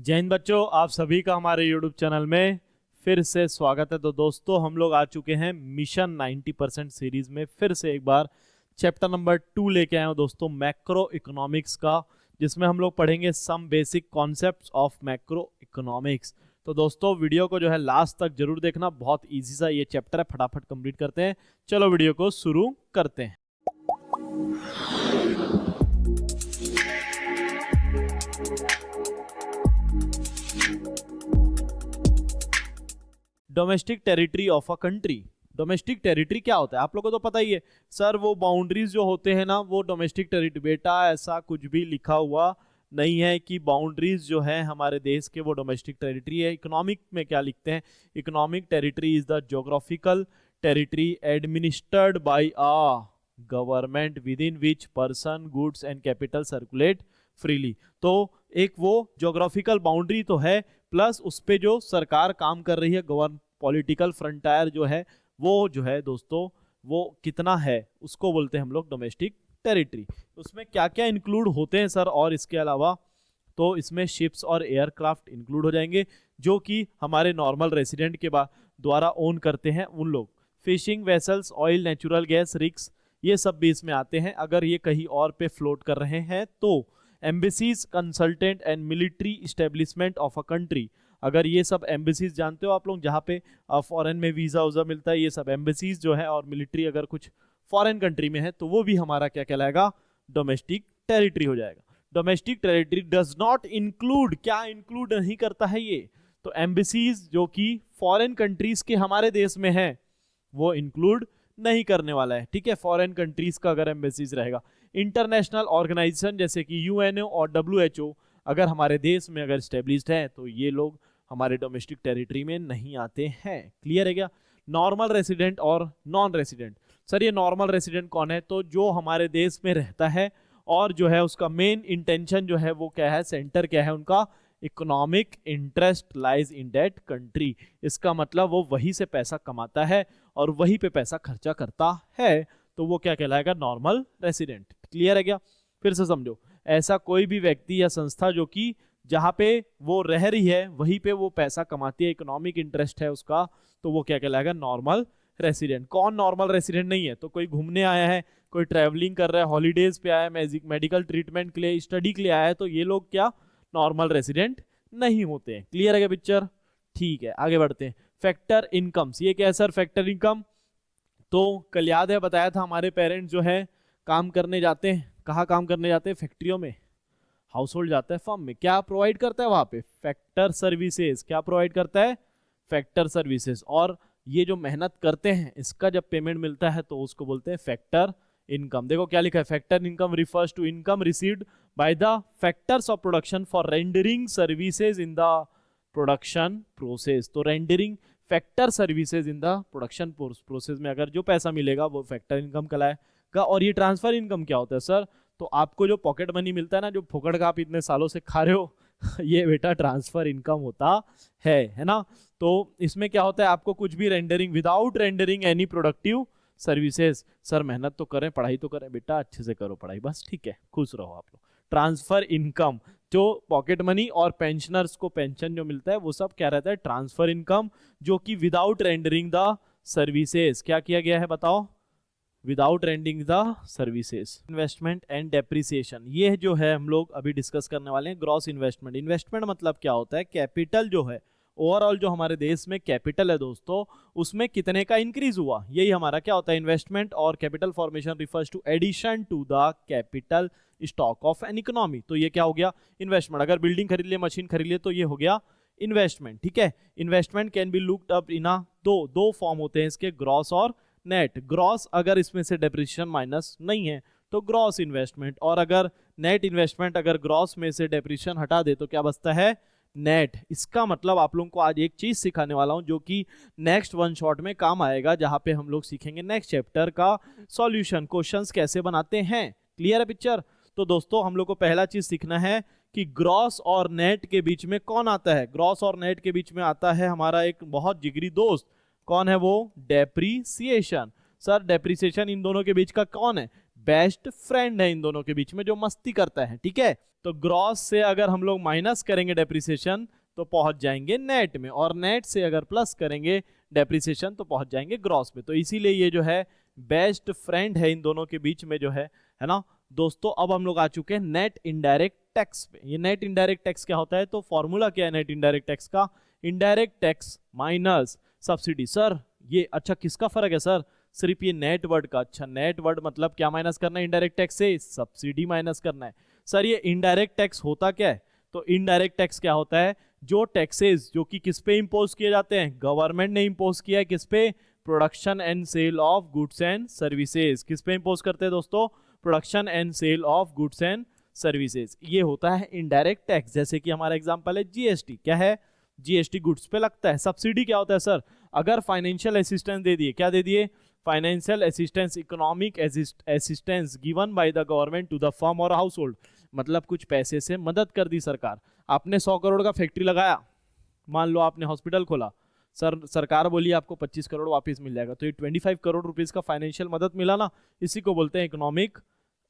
जय हिंद बच्चों, आप सभी का हमारे YouTube चैनल में फिर से स्वागत है। तो दोस्तों हम लोग आ चुके हैं मिशन 90% सीरीज में। फिर से एक बार चैप्टर नंबर 2 लेके आए हो दोस्तों, मैक्रो इकोनॉमिक्स का, जिसमें हम लोग पढ़ेंगे some basic concepts of macro economics. तो दोस्तों वीडियो को जो है लास्ट तक जरूर देखना, बहुत ईजी सा ये चैप्टर है, फटाफट कंप्लीट करते हैं। चलो वीडियो को शुरू करते हैं। Domestic territory of a country. Domestic territory क्या होता है आप लोगों को तो पता ही है सर, वो बाउंड्रीज जो होते हैं ना वो डोमेस्टिक टेरिटरी। बेटा ऐसा कुछ भी लिखा हुआ नहीं है कि बाउंड्रीज जो है हमारे देश के वो डोमेस्टिक टेरिटरी है। इकोनॉमिक में क्या लिखते हैं, economic territory is the geographical territory administered by a government with in which person goods and capital circulate freely. तो एक वो ज्योग्राफिकल बाउंड्री तो है, प्लस उस पे जो सरकार काम कर रही है, गवर्न पॉलिटिकल फ्रंटायर जो है वो जो है दोस्तों वो कितना है उसको बोलते हैं हम लोग डोमेस्टिक टेरिटरी। उसमें क्या क्या इंक्लूड होते हैं सर, और इसके अलावा तो इसमें शिप्स और एयरक्राफ्ट इंक्लूड हो जाएंगे जो कि हमारे नॉर्मल रेसिडेंट के द्वारा ओन करते हैं उन लोग। Fishing vessels, oil, natural gas, rigs, ये सब भी इसमें आते हैं अगर ये कहीं और पे फ्लोट कर रहे हैं तो। Embassies, consultant and military establishment of a country, अगर ये सब एम्बेसीज जानते हो आप लोग, जहाँ पे फॉरेन में वीजा वूजा मिलता है, ये सब एम्बेसीज जो है, और मिलिट्री अगर कुछ फॉरेन कंट्री में है तो वो भी हमारा क्या कहलाएगा, डोमेस्टिक टेरिटरी हो जाएगा। Domestic territory does not include, क्या इंक्लूड नहीं करता है ये, तो एम्बेसीज जो कि फॉरेन कंट्रीज के हमारे देश में है वो इंक्लूड नहीं करने वाला है। ठीक है, फॉरेन कंट्रीज का अगर एम्बेसीज रहेगा। इंटरनेशनल ऑर्गेनाइजेशन जैसे कि यूएनओ और डब्ल्यूएचओ अगर हमारे देश में अगर स्टेब्लिश्ड है तो ये लोग हमारे डोमेस्टिक टेरिटरी में नहीं आते हैं। क्लियर है क्या। नॉर्मल रेसिडेंट और नॉन रेसिडेंट, सर ये नॉर्मल रेसिडेंट कौन है, तो जो हमारे देश में रहता है और जो है उसका मेन इंटेंशन जो है वो क्या है, सेंटर क्या है उनका, economic interest lies in that country. इसका मतलब वो वहीं से पैसा कमाता है और वहीं पे पैसा खर्चा करता है, तो वो क्या कहलाएगा, नॉर्मल रेसिडेंट। क्लियर है क्या। फिर से समझो, ऐसा कोई भी व्यक्ति या संस्था जो कि जहां पे वो रह रही है वहीं पे वो पैसा कमाती है, इकोनॉमिक इंटरेस्ट है उसका, तो वो क्या कहलाएगा, नॉर्मल रेसिडेंट। कौन नॉर्मल रेसिडेंट नहीं है, तो कोई घूमने आया है, कोई ट्रैवलिंग कर रहा है, हॉलीडेज पे आया है, मेडिकल ट्रीटमेंट के लिए, स्टडी के लिए आया है, तो ये लोग क्या नॉर्मल रेसिडेंट नहीं होते हैं। क्लियर है क्या पिक्चर। ठीक है, आगे बढ़ते हैं। फैक्टर इनकम्स, ये क्या है सर, फैक्टर इनकम तो कल याद है बताया था, हमारे पेरेंट्स जो है काम करने जाते हैं, कहाँ काम करने जाते हैं, फैक्ट्रियों में, हाउस होल्ड जाता है फर्म में, क्या प्रोवाइड करता है वहां पे, फैक्टर सर्विसेज। क्या प्रोवाइड करता है, फैक्टर सर्विसेज। और ये जो मेहनत करते हैं इसका जब पेमेंट मिलता है तो उसको बोलते हैं फैक्टर इनकम। देखो क्या लिखा है, factor income refers to income received by the factors of production for rendering services in the production process. तो rendering factor services in the production process में अगर जो पैसा मिलेगा वो फैक्टर इनकम कहलाएगा। और ये ट्रांसफर इनकम क्या होता है सर, तो आपको जो पॉकेट मनी मिलता है ना, जो फोकट का आप इतने सालों से खा रहे हो ये बेटा ट्रांसफर इनकम होता है ना। तो इसमें क्या होता है, आपको कुछ भी rendering, without rendering any productive services. Sir मेहनत तो करें, पढ़ाई तो करें, बेटा अच्छे से करो पढ़ाई, बस ठीक है, खुश रहो आप लोग। ट्रांसफर इनकम, जो पॉकेट मनी और पेंशनर्स को पेंशन जो मिलता है वो सब क्या रहता है, ट्रांसफर इनकम, जो कि विदाउट रेंडरिंग द सर्विसेज। क्या किया गया है बताओ, without rending the services. Investment and depreciation, ये जो है हम लोग अभी डिस्कस करने वाले हैं। ग्रॉस इन्वेस्टमेंट, इन्वेस्टमेंट मतलब क्या होता है, कैपिटल जो है, ओवरऑल जो हमारे देश में कैपिटल है दोस्तों, उसमें कितने का इंक्रीज हुआ, यही हमारा क्या होता है इन्वेस्टमेंट। और capital formation refers to addition to the capital stock of an economy. तो ये क्या हो गया, इन्वेस्टमेंट। अगर बिल्डिंग खरीद लिए, मशीन खरीद लिए, तो ये हो गया इन्वेस्टमेंट। ठीक है, investment can be looked up in दो फॉर्म होते हैं इसके, ग्रॉस और नेट। ग्रॉस अगर इसमें से डेप्रिसिएशन माइनस नहीं है तो ग्रॉस इन्वेस्टमेंट, और अगर नेट इन्वेस्टमेंट अगर ग्रॉस में से डेप्रिसिएशन हटा दे तो क्या बचता है, नेट। इसका मतलब आप लोगों को आज एक चीज सिखाने वाला हूं जो कि नेक्स्ट वन शॉट में काम आएगा, जहां पे हम लोग सीखेंगे नेक्स्ट चैप्टर का सॉल्यूशन, क्वेश्चंस कैसे बनाते हैं। क्लियर है पिक्चर। तो दोस्तों हम लोग को पहला चीज सीखना है कि ग्रॉस और नेट के बीच में कौन आता है। ग्रॉस और नेट के बीच में आता है हमारा एक बहुत जिगरी दोस्त, कौन है वो, डेप्रीसिएशन। सर डेप्रीसिएशन इन दोनों के बीच का कौन है, बेस्ट फ्रेंड है इन दोनों के बीच में जो मस्ती करता है, ठीक है। तो ग्रॉस से अगर हम लोग माइनस करेंगे डेप्रिसिएशन तो पहुंच जाएंगे नेट में, और नेट से अगर प्लस करेंगे डेप्रिसिएशन तो पहुंच जाएंगे ग्रॉस में। तो इसीलिए ये जो है बेस्ट फ्रेंड है इन दोनों के बीच में जो है ना दोस्तों। अब हम लोग आ चुके हैं नेट इनडायरेक्ट टैक्स पे। ये नेट इनडायरेक्ट टैक्स क्या होता है, तो फॉर्मूला क्या है नेट इनडायरेक्ट टैक्स का, indirect tax minus subsidy. Sir ये अच्छा किसका फर्क है सर, सिर्फ ये नेट वर्ड का। अच्छा नेट वर्ड मतलब क्या माइनस करना है इनडायरेक्ट टैक्स से, सब्सिडी माइनस करना है। सर ये इनडायरेक्ट टैक्स होता क्या है, तो इनडायरेक्ट टैक्स क्या होता है, जो टैक्सेस जो कि किस पे इंपोज किए जाते हैं, गवर्नमेंट ने इंपोज किया है किस पे, production and sale of goods and services. किस पे इंपोज करते हैं दोस्तों, production and sale of goods and services. ये होता है इनडायरेक्ट टैक्स। जैसे कि हमारा एग्जांपल है जीएसटी, क्या है, जीएसटी गुड्स पे लगता है। सब्सिडी क्या होता है सर, अगर फाइनेंशियल असिस्टेंस दे दिए, क्या दे दिए, financial assistance, economic assistance given by the government to the firm और हाउस होल्ड, मतलब कुछ पैसे से मदद कर दी सरकार। आपने 100 करोड़ का फैक्ट्री लगाया, मान लो आपने हॉस्पिटल खोला, सरकार बोली आपको 25 करोड़ वापस मिल जाएगा, तो ये 25 करोड़ रुपीस का फाइनेंशियल मदद मिला ना, इसी को बोलते हैं इकोनॉमिक,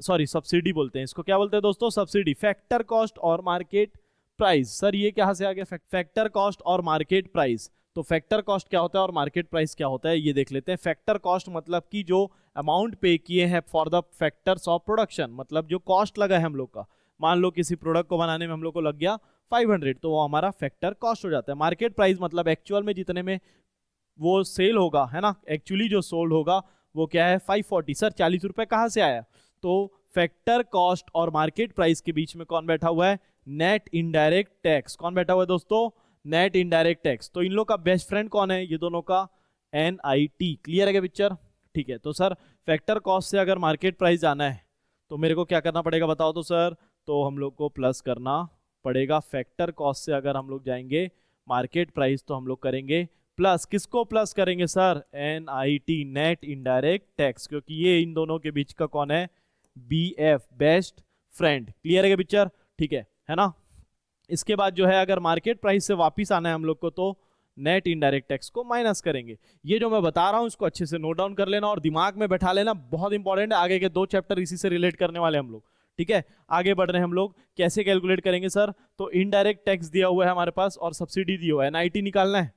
सॉरी सब्सिडी बोलते हैं इसको। क्या बोलते हैं दोस्तों, सब्सिडी। फैक्टर कॉस्ट और मार्केट प्राइस, सर ये कहां से आ गया, फैक्टर कॉस्ट और मार्केट प्राइस। तो फैक्टर कॉस्ट क्या होता है और मार्केट प्राइस क्या होता है, ये देख लेते हैं। फैक्टर कॉस्ट मतलब कि जो अमाउंट पे किए हैं for the factors of production, मतलब जो कॉस्ट लगा है हम लोग का। मान लो किसी प्रोडक्ट को बनाने में हम लोग को लग गया 500, तो वो हमारा फैक्टर कॉस्ट हो जाता है। मार्केट प्राइस मतलब एक्चुअल में जितने में वो सेल होगा, है ना, एक्चुअली जो सोल्ड होगा वो क्या है 540। सर 40 रुपए कहां से आया, तो फैक्टर कॉस्ट और मार्केट प्राइस के बीच में कौन बैठा हुआ है, नेट इनडायरेक्ट टैक्स। कौन बैठा हुआ है दोस्तों, नेट इनडायरेक्ट टैक्स। तो इन लोग का बेस्ट फ्रेंड कौन है, ये दोनों का NIT। क्लियर है क्या पिक्चर, ठीक है। तो सर फैक्टर कॉस्ट से अगर मार्केट प्राइस जाना है तो मेरे को क्या करना पड़ेगा बताओ तो सर, तो हम लोग को प्लस करना पड़ेगा। फैक्टर कॉस्ट से अगर हम लोग जाएंगे मार्केट प्राइस तो हम लोग करेंगे प्लस, किसको प्लस करेंगे sir, NIT, net indirect tax, क्योंकि ये इन दोनों के बीच का कौन है, BF, बेस्ट फ्रेंड। क्लियर है क्या पिक्चर, ठीक है ना। इसके बाद जो है अगर मार्केट प्राइस से वापस आना है हम लोग को तो नेट इनडायरेक्ट टैक्स को माइनस करेंगे। ये जो मैं बता रहा हूं इसको अच्छे से नोट डाउन कर लेना और दिमाग में बैठा लेना, बहुत इंपॉर्टेंट है। आगे के 2 चैप्टर इसी से रिलेट करने वाले हम लोग, ठीक है। आगे बढ़ रहे हैं हम लोग, कैसे कैलकुलेट करेंगे सर, तो इनडायरेक्ट टैक्स दिया हुआ है हमारे पास और सब्सिडी दी हुआ है, NIT निकालना है।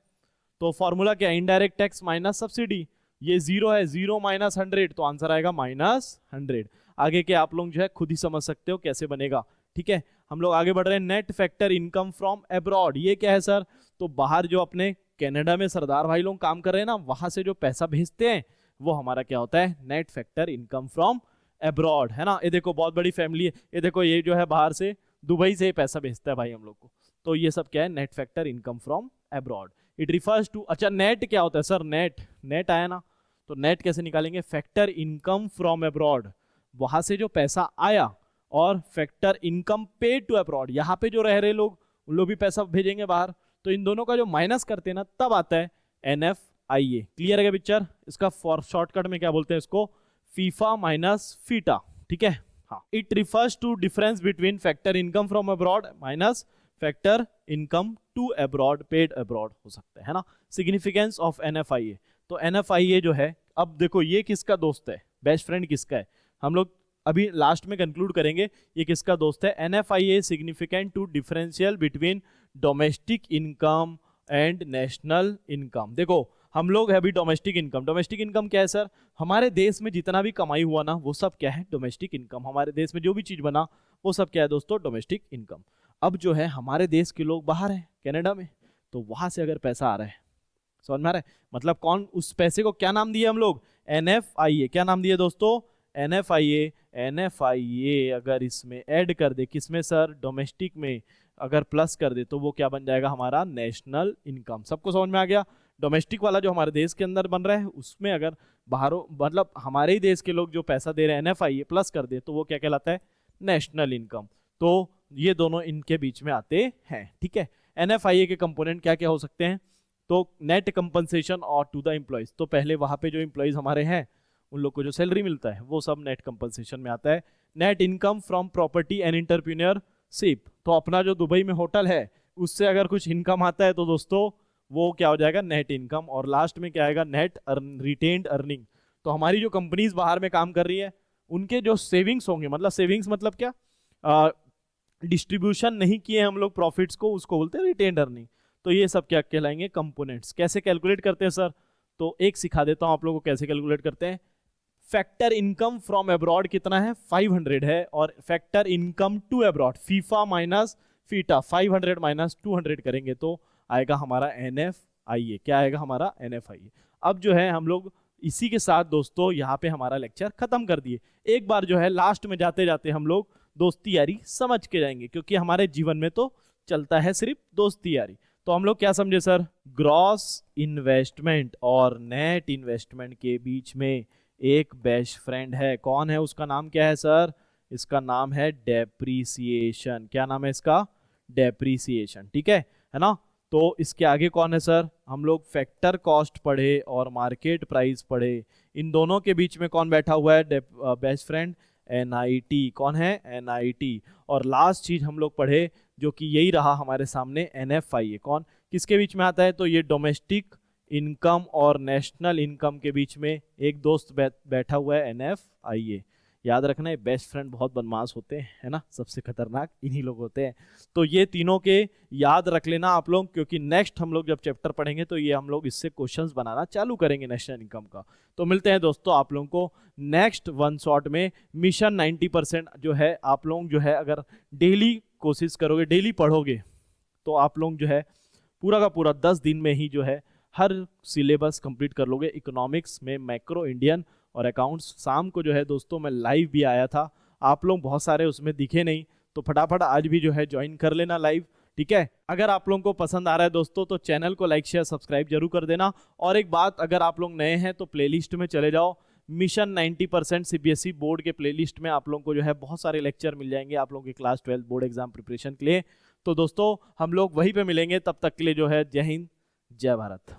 तो फॉर्मूला क्या है, इनडायरेक्ट टैक्स माइनस सब्सिडी। ये 0 है, 0 माइनस 100, तो आंसर आएगा -100। आगे के आप लोग जो है खुद ही समझ सकते हो कैसे बनेगा, ठीक है। हम लोग आगे बढ़ रहे हैं, net factor income from abroad. ये क्या है सर, तो बाहर जो अपने कनाडा में सरदार भाई लोग काम कर रहे हैं ना, वहां से जो पैसा भेजते हैं वो हमारा क्या होता है, net factor income from abroad, है ना। ये देखो बहुत बड़ी फैमिली है, ये देखो ये जो है बाहर से दुबई से पैसा भेजता है भाई हम लोग को, तो ये सब क्या है, net factor income from abroad. It refers to, अच्छा नेट क्या होता है सर, नेट आया ना, तो नेट कैसे निकालेंगे, फैक्टर इनकम फ्रॉम अब्रॉड, वहां से जो पैसा आया, और factor income paid to abroad, यहाँ पे जो रह रहे लोग उन लोग भी पैसा भेजेंगे बाहर, तो इन दोनों का जो माइनस करते हैं ना तब आता है NFIA। क्लियर है क्या पिक्चर, इसका फॉर शॉर्टकट में क्या बोलते हैं इसको, फीफा माइनस फीटा, ठीक है। हाँ, it refers to difference between factor income from abroad minus factor income to abroad paid abroad हो सकता है ना। सिग्निफिकेंस ऑफ NFIA, तो NFIA जो है, अब देखो ये किसका दोस्त है, बेस्ट फ्रेंड किसका है, हम लोग अभी लास्ट में कंक्लूड करेंगे ये किसका दोस्त है। NFIA significant to differential between domestic income and national income. देखो हम लोग है अभी डोमेस्टिक इनकम क्या है सर, हमारे देश में जितना भी कमाई हुआ ना वो सब क्या है, डोमेस्टिक इनकम। हमारे देश में जो भी चीज बना वो सब क्या है दोस्तों, डोमेस्टिक इनकम। अब जो है हमारे देश के लोग बाहर हैं कनाडा में, तो वहां से अगर पैसा आ रहा है, समझ में आ रहा है, मतलब कौन, उस पैसे को क्या नाम दिए हम लोग, NFIA। क्या नाम दिए दोस्तों, NFIA अगर इसमें ऐड कर दे, किसमें सर, डोमेस्टिक में अगर प्लस कर दे तो वो क्या बन जाएगा हमारा, नेशनल इनकम। सबको समझ में आ गया, डोमेस्टिक वाला जो हमारे देश के अंदर बन रहा है उसमें अगर बाहरों, मतलब हमारे ही देश के लोग जो पैसा दे रहे हैं NFIA प्लस कर दे तो वो क्या कहलाता है, नेशनल इनकम। तो ये दोनों इनके बीच में आते हैं, ठीक है। NFIA के कंपोनेंट क्या क्या हो सकते हैं, तो नेट कंपनसेशन और टू द एम्प्लॉयज, तो पहले वहां पे जो एम्प्लॉयज हमारे हैं उन लोग को जो सैलरी मिलता है वो सब नेट कंपनसेशन में आता है। Net income from property and entrepreneurship, तो अपना जो दुबई में होटल है उससे अगर कुछ इनकम आता है तो दोस्तों वो क्या हो जाएगा, नेट इनकम। और लास्ट में क्या आएगा, नेट रिटेन्ड अर्निंग, तो हमारी जो कंपनीज बाहर में काम कर रही है उनके जो सेविंग्स होंगे, मतलब सेविंग्स मतलब क्या, डिस्ट्रीब्यूशन नहीं किए हम लोग प्रॉफिट्स को, उसको बोलते हैं रिटेन्ड अर्निंग। तो ये सब क्या कहलाएंगे, कंपोनेंट्स। कैसे कैलकुलेट करते हैं सर, तो एक सिखा देता हूं आप लोगों को कैसे कैलकुलेट करते हैं। फैक्टर इनकम फ्रॉम अब्रॉड कितना है, 500 है, और factor income to abroad, FIFA minus FITA, 500 minus 200 करेंगे तो आएगा हमारा NFIA। क्या आएगा हमारा NFIA। अब जो है हम लोग इसी के साथ दोस्तों यहाँ पे हमारा लेक्चर खत्म कर दिए। एक बार जो है लास्ट में जाते जाते हम लोग दोस्ती यारी समझ के जाएंगे, क्योंकि हमारे जीवन में तो चलता है सिर्फ दोस्ती यारी। तो हम लोग क्या समझे सर, ग्रॉस इन्वेस्टमेंट और नेट इन्वेस्टमेंट के बीच में एक बेस्ट फ्रेंड है। कौन है, उसका नाम क्या है सर, इसका नाम है डेप्रीसिएशन। क्या नाम है इसका, डेप्रीसिएशन। ठीक है ना। तो इसके आगे कौन है सर, हम लोग फैक्टर कॉस्ट पढ़े और मार्केट प्राइस पढ़े, इन दोनों के बीच में कौन बैठा हुआ है बेस्ट फ्रेंड, NIT। कौन है, NIT। और लास्ट चीज हम लोग पढ़े जो कि यही रहा हमारे सामने, NFIA। कौन, किसके बीच में आता है, तो ये डोमेस्टिक इनकम और नेशनल इनकम के बीच में एक दोस्त बैठा हुआ है, NFIA। याद रखना है, बेस्ट फ्रेंड बहुत बदमाश होते हैं, है ना, सबसे खतरनाक इन्हीं लोग होते हैं। तो ये तीनों के याद रख लेना आप लोग, क्योंकि नेक्स्ट हम लोग जब चैप्टर पढ़ेंगे तो ये हम लोग इससे क्वेश्चंस बनाना चालू करेंगे नेशनल इनकम का। तो मिलते हैं दोस्तों आप लोगों को नेक्स्ट वन शॉट में। मिशन 90% जो है आप लोग जो है अगर डेली कोशिश करोगे, डेली पढ़ोगे, तो आप लोग जो है पूरा का पूरा 10 दिन में ही जो है हर सिलेबस कंप्लीट कर लोगे। इकोनॉमिक्स में मैक्रो इंडियन और अकाउंट्स, शाम को जो है दोस्तों मैं लाइव भी आया था, आप लोग बहुत सारे उसमें दिखे नहीं, तो फटाफट आज भी जो है ज्वाइन कर लेना लाइव। ठीक है, अगर आप लोगों को पसंद आ रहा है दोस्तों तो चैनल को लाइक शेयर सब्सक्राइब जरूर कर देना। और एक बात, अगर आप लोग नए हैं तो प्लेलिस्ट में चले जाओ, मिशन 90% CBSE बोर्ड के प्लेलिस्ट में आप लोगों को जो है बहुत सारे लेक्चर मिल जाएंगे आप लोगों के क्लास 12 बोर्ड एग्जाम प्रिपरेशन के लिए। तो दोस्तों हम लोग वहीं पे मिलेंगे, तब तक के लिए जो है जय हिंद जय भारत।